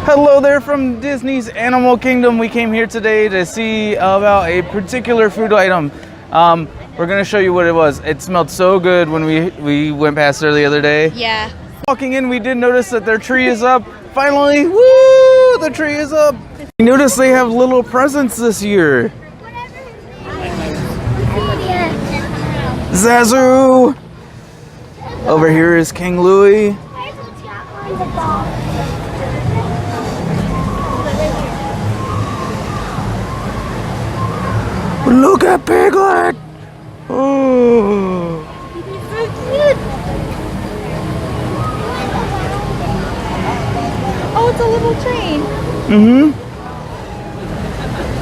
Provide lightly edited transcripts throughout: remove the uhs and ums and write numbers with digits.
Hello there from Disney's Animal Kingdom. We came here today to see about a particular food item. We're gonna show you what it was. It smelled so good when we went past there the other day. Yeah. Walking in, we did notice that their tree is up. Finally, woo! The tree is up. We noticed they have little presents this year. Zazu! Over here is King Louie. Look at Piglet! Oh. He's so cute. Oh, it's a little train. Mm-hmm.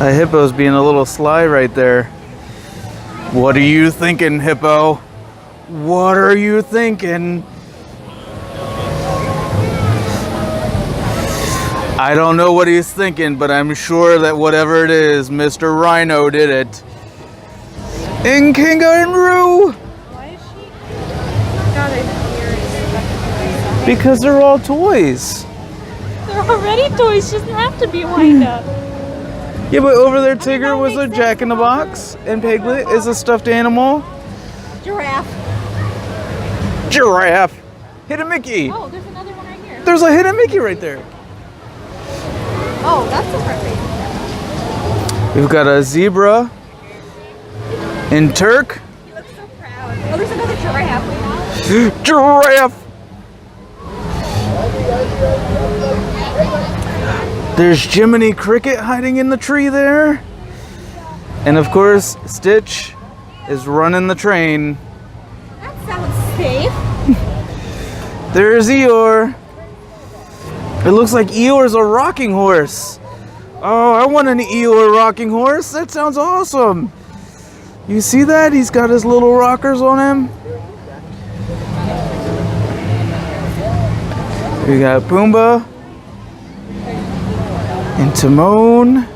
A hippo's being a little sly right there. What are you thinking, hippo? What are you thinking? I don't know what he's thinking, but I'm sure that whatever it is, Mr. Rhino did it. And Kangaroo! Why is she got her ears? Because they're all toys. They're already toys. She doesn't have to be wind up. Yeah, but over there, Tigger was a Jack-in-the-Box, and Piglet is a stuffed animal. Giraffe. Giraffe. Hidden Mickey. Oh, there's another one right here. There's a Hidden Mickey right there. Oh, that's the front face. We've got a zebra and Turk. He looks so proud. Oh, there's another giraffe. Giraffe. There's Jiminy Cricket hiding in the tree there. And of course, Stitch is running the train. That sounds safe. There's Eeyore. It looks like Eeyore's a rocking horse. Oh, I want an Eeyore rocking horse. That sounds awesome. You see that? He's got his little rockers on him. We got Pumbaa and Timon.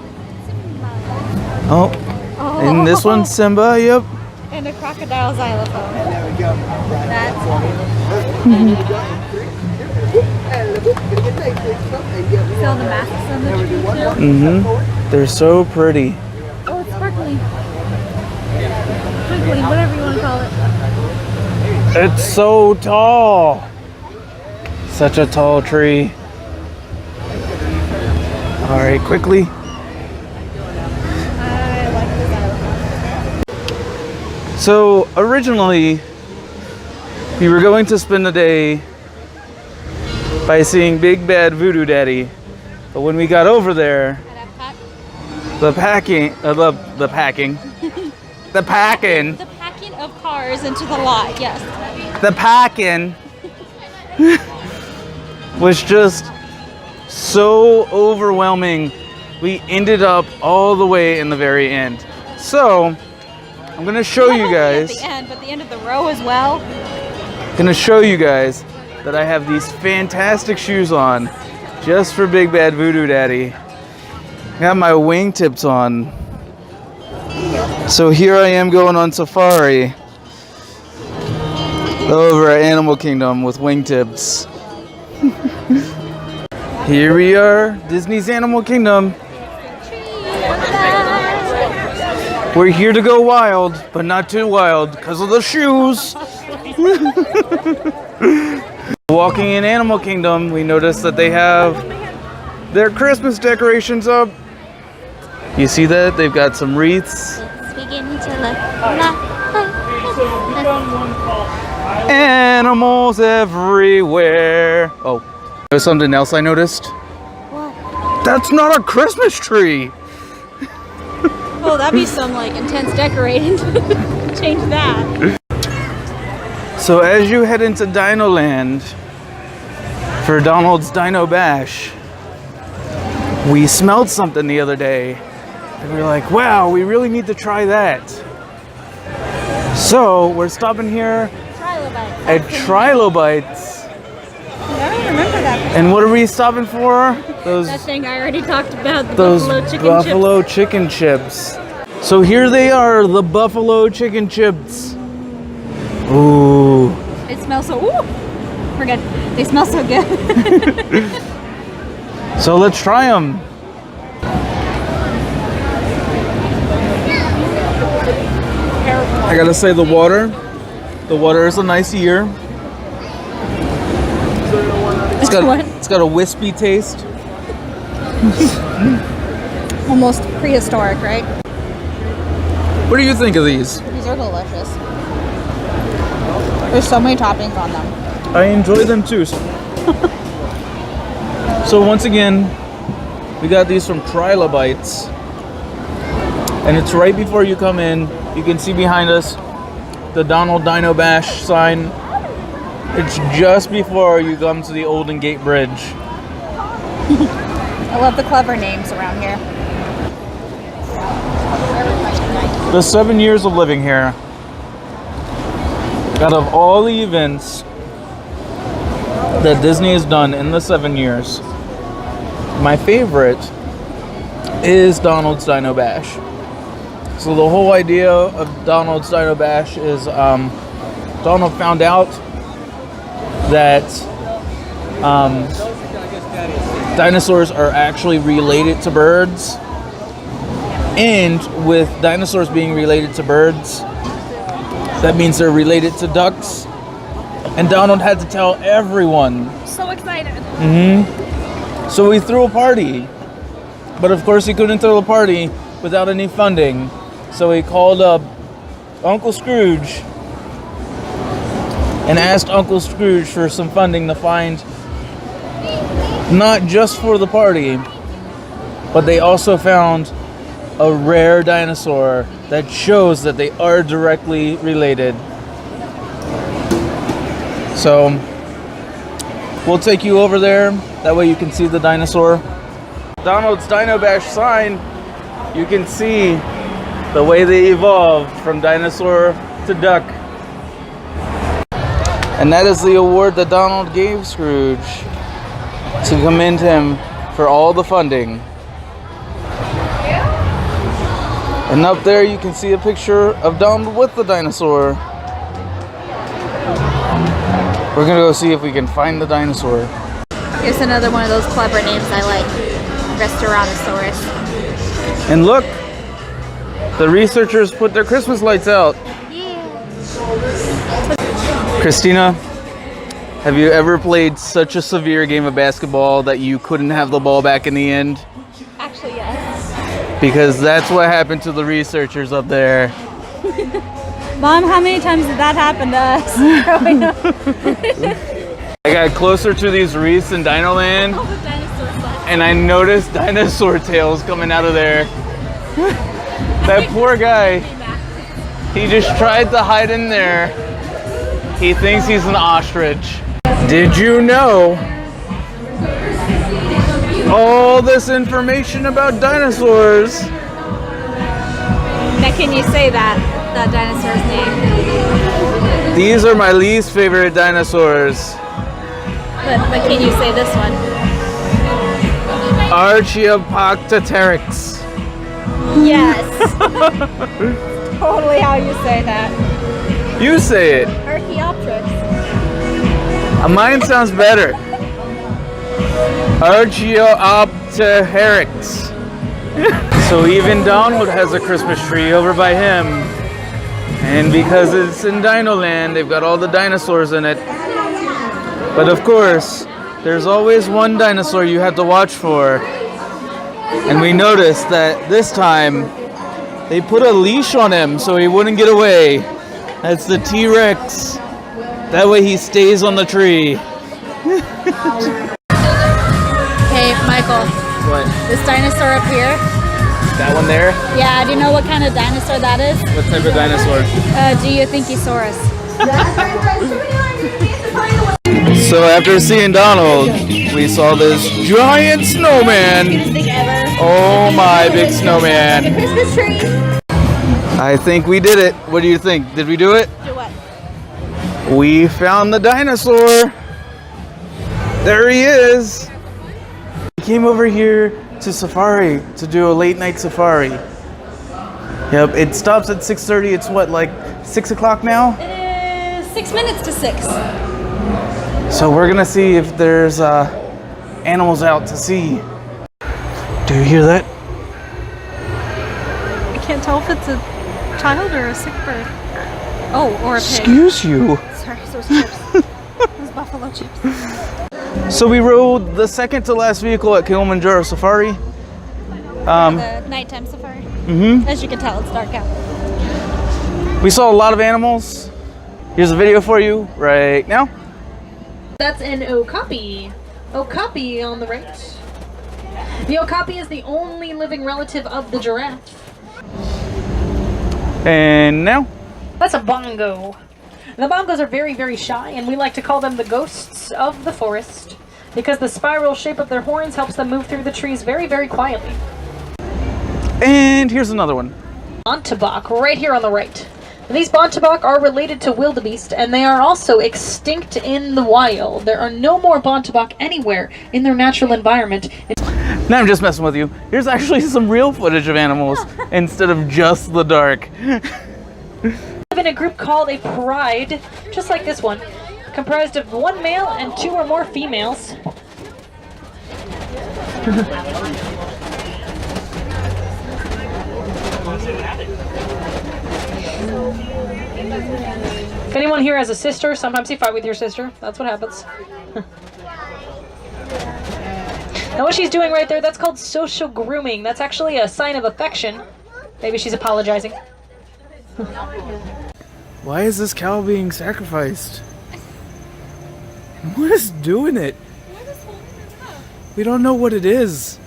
Oh, and this one's Simba, yep. And a crocodile xylophone. There we go. That's so the masks on the tree too? Mm-hmm. They're so pretty. Oh, it's sparkling. Twinkling, whatever you want to call it. It's so tall. Such a tall tree. All right, quickly. I like the xylophone. So originally, we were going to spend the day by seeing Big Bad Voodoo Daddy, but when we got over there, the packing of cars into the lot, yes. The packing was just so overwhelming. We ended up all the way in the very end. So I'm gonna show you guys. At the end, but the end of the row as well. Gonna show you guys that I have these fantastic shoes on just for Big Bad Voodoo Daddy. I got my wingtips on. So here I am going on safari over at Animal Kingdom with wingtips. Here we are, Disney's Animal Kingdom. We're here to go wild, but not too wild because of the shoes. Walking in Animal Kingdom, we noticed that they have their Christmas decorations up. You see that? They've got some wreaths. Animals everywhere. Oh, there's something else I noticed. What? That's not a Christmas tree. Oh, that'd be some like intense decorating to change that. So as you head into Dino Land for Donald's Dino Bash, we smelled something the other day and we were like, wow, we really need to try that. So we're stopping here at Trilobites. I don't remember that. And what are we stopping for? That thing I already talked about, the those buffalo chicken chicken chips. So here they are, the buffalo chicken chips. Ooh. It smells so, ooh, we're good. They smell so good. So let's try them. I gotta say the water is a nice year. It's got a wispy taste. Almost prehistoric, right? What do you think of these? These are delicious. There's so many toppings on them. I enjoy them too. So once again, we got these from Trilobites. And it's right before you come in. You can see behind us the Donald Dino Bash sign. It's just before you come to the Olden Gate Bridge. I love the clever names around here. The 7 years of living here, out of all the events that Disney has done in the 7 years, my favorite is Donald's Dino Bash. So the whole idea of Donald's Dino Bash is Donald found out that dinosaurs are actually related to birds. And with dinosaurs being related to birds, that means they're related to ducks. And Donald had to tell everyone. So excited. So he threw a party. But of course he couldn't throw a party without any funding. So he called up Uncle Scrooge and asked Uncle Scrooge for some funding to find, not just for the party, but they also found a rare dinosaur that shows that they are directly related. So we'll take you over there. That way you can see the dinosaur. Donald's Dino Bash sign, you can see the way they evolved from dinosaur to duck. And that is the award that Donald gave Scrooge to commend him for all the funding. And up there you can see a picture of Donald with the dinosaur. We're gonna go see if we can find the dinosaur. Here's another one of those clever names I like. Restaurantosaurus. And look, the researchers put their Christmas lights out. Yeah. Christina, have you ever played such a severe game of basketball that you couldn't have the ball back in the end? Actually, yes. Because that's what happened to the researchers up there. Mom, how many times did that happen to us growing up? I got closer to these wreaths in Dino Land, All the dinosaur stuff. and I noticed dinosaur tails coming out of there. That poor guy, he just tried to hide in there. He thinks he's an ostrich. Did you know all this information about dinosaurs? Now, can you say that dinosaur's name? These are my least favorite dinosaurs. But can you say this one? Archaeopteryx. Yes. Totally how you say that. You say it. Archaeopteryx. Mine sounds better. Archaeopteryx. So even Donald has a Christmas tree over by him. And because it's in Dino Land, they've got all the dinosaurs in it. But of course, there's always one dinosaur you have to watch for. And we noticed that this time, they put a leash on him so he wouldn't get away. That's the T-Rex. That way he stays on the tree. Hey, Michael. What? This dinosaur up here. That one there? Yeah, do you know what kind of dinosaur that is? What type of dinosaur? Geothinkosaurus. So after seeing Donald, we saw this giant snowman. Cutest thing ever. Oh my big The snowman. Christmas tree. I think we did it. What do you think? Did we do it? Do what? We found the dinosaur. There he is. We came over here to safari to do a late night safari. Yep, it stops at 6:30. It's what, like 6 o'clock now? It is 6 minutes to 6. So we're gonna see if there's animals out to sea. Do you hear that? I can't tell if it's a child or a sick bird. Oh, or a pig. Excuse you. Sorry, those chips. Those buffalo chips. So we rode the second to last vehicle at Kilimanjaro Safari. The nighttime safari. As you can tell, it's dark out. We saw a lot of animals. Here's a video for you right now. That's an okapi. Okapi on the right. The okapi is the only living relative of the giraffe. And now. That's a bongo. The bongos are very, very shy, and we like to call them the ghosts of the forest because the spiral shape of their horns helps them move through the trees very, very quietly. And here's another one. Bontebok, right here on the right. These bontebok are related to wildebeest, and they are also extinct in the wild. There are no more bontebok anywhere in their natural environment. Now I'm just messing with you. Here's actually some real footage of animals instead of just the dark. We live in a group called a pride, just like this one, comprised of one male and 2 or more females. If anyone here has a sister, sometimes you fight with your sister. That's what happens. Now what she's doing right there, that's called social grooming. That's actually a sign of affection. Maybe she's apologizing. Why is this cow being sacrificed? And what is doing it? We don't know what it is.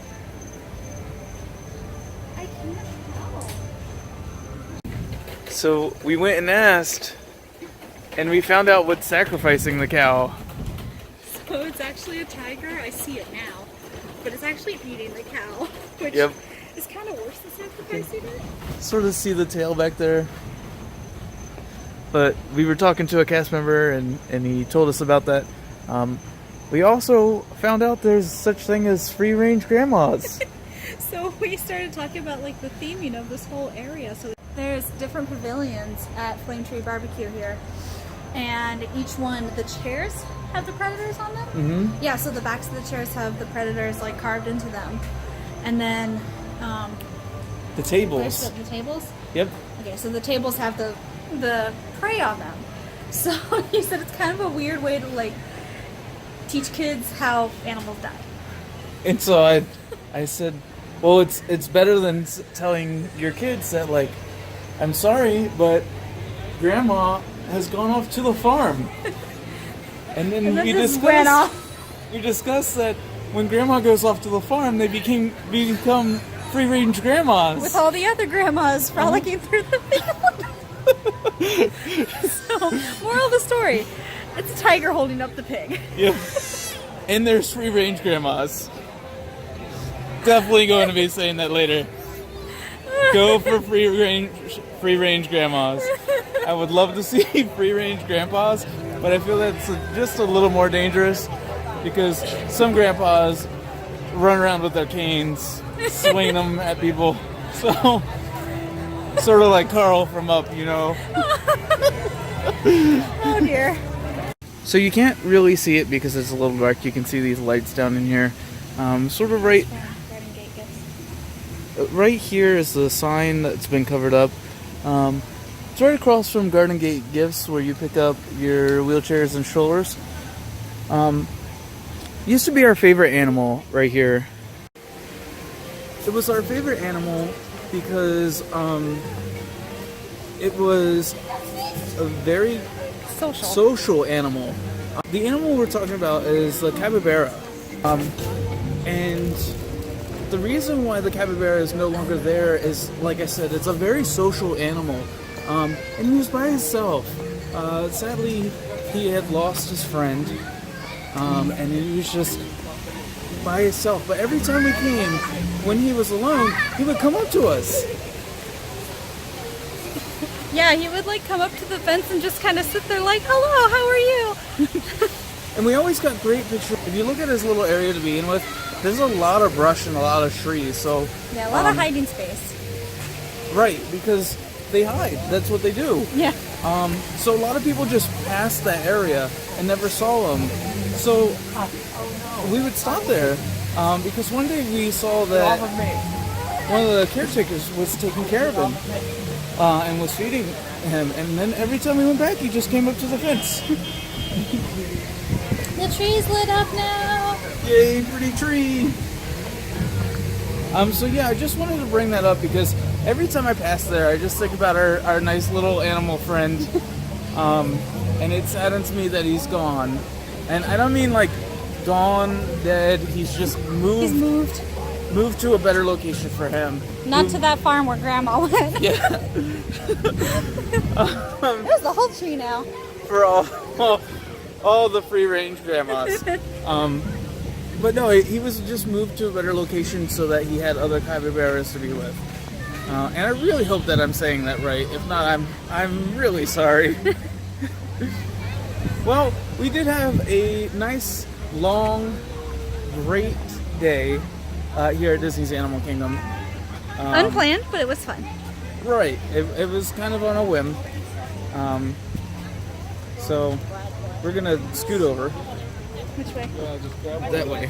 So we went and asked, and we found out what's sacrificing the cow. So it's actually a tiger. I see it now. But it's actually eating the cow, which Yep. is kind of worse than sacrificing it. Sort of see the tail back there. But we were talking to a cast member, and he told us about that. We also found out there's such thing as free-range grandmas. So we started talking about like the theming of this whole area. So there's different pavilions at Flame Tree Barbecue here, and each one, the chairs have the predators on them. Mm-hmm. Yeah, so the backs of the chairs have the predators like carved into them, and then The tables. the tables. Yep. Okay, so the tables have the prey on them. So he said it's kind of a weird way to like teach kids how animals die. And so I said, well, it's better than telling your kids that, like, I'm sorry, but Grandma has gone off to the farm. And then we discussed that when Grandma goes off to the farm, they become free-range grandmas. With all the other grandmas frolicking through the field. So, moral of the story, it's a tiger holding up the pig. Yep. And there's free-range grandmas. Definitely going to be saying that later. Go for free-range grandmas. I would love to see free-range grandpas, but I feel that's just a little more dangerous because some grandpas run around with their canes, swing them at people. So, sort of like Carl from Up, you know. Oh dear. So you can't really see it because it's a little dark. You can see these lights down in here. Sort of right here is the sign that's been covered up. It's right across from Garden Gate Gifts where you pick up your wheelchairs and strollers. Used to be our favorite animal right here. It was our favorite animal because it was a very social animal. The animal we're talking about is the capybara. And the reason why the capybara is no longer there is, like I said, it's a very social animal. And he was by himself. Sadly, he had lost his friend. And he was just by himself. But every time we came, when he was alone, he would come up to us. Yeah, he would like come up to the fence and just kind of sit there like, hello, how are you? And we always got great pictures. If you look at his little area to begin with, there's a lot of brush and a lot of trees. So Yeah, a lot of hiding space. Right, because they hide. That's what they do. Yeah. So a lot of people just passed that area and never saw them. So we would stop there because one day we saw that one of the caretakers was taking care of him and was feeding him, and then every time we went back, he just came up to the fence. The tree's lit up now. Yay, pretty tree! So yeah, I just wanted to bring that up because every time I pass there, I just think about our nice little animal friend, and it saddens me that he's gone. And I don't mean like gone, dead. He's just moved. He's moved to a better location for him. Not to that farm where Grandma went. Yeah. There's the whole tree now. For all the free range grandmas. But no, he was just moved to a better location so that he had other capybaras to be with. And I really hope that I'm saying that right. If not, I'm really sorry. Well, we did have a nice, long, great day here at Disney's Animal Kingdom. Unplanned, but it was fun. Right. It was kind of on a whim. So we're gonna scoot over. Which way? That way.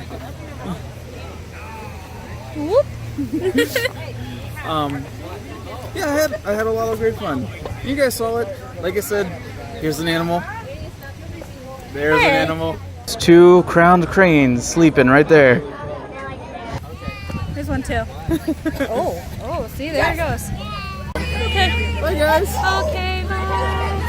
Whoop. Yeah, I had a lot of great fun. You guys saw it. Like I said, here's an animal. There's an animal. It's two crowned cranes sleeping right there. There's one too. Oh, see, there it goes. Okay. Bye, guys. Okay, bye.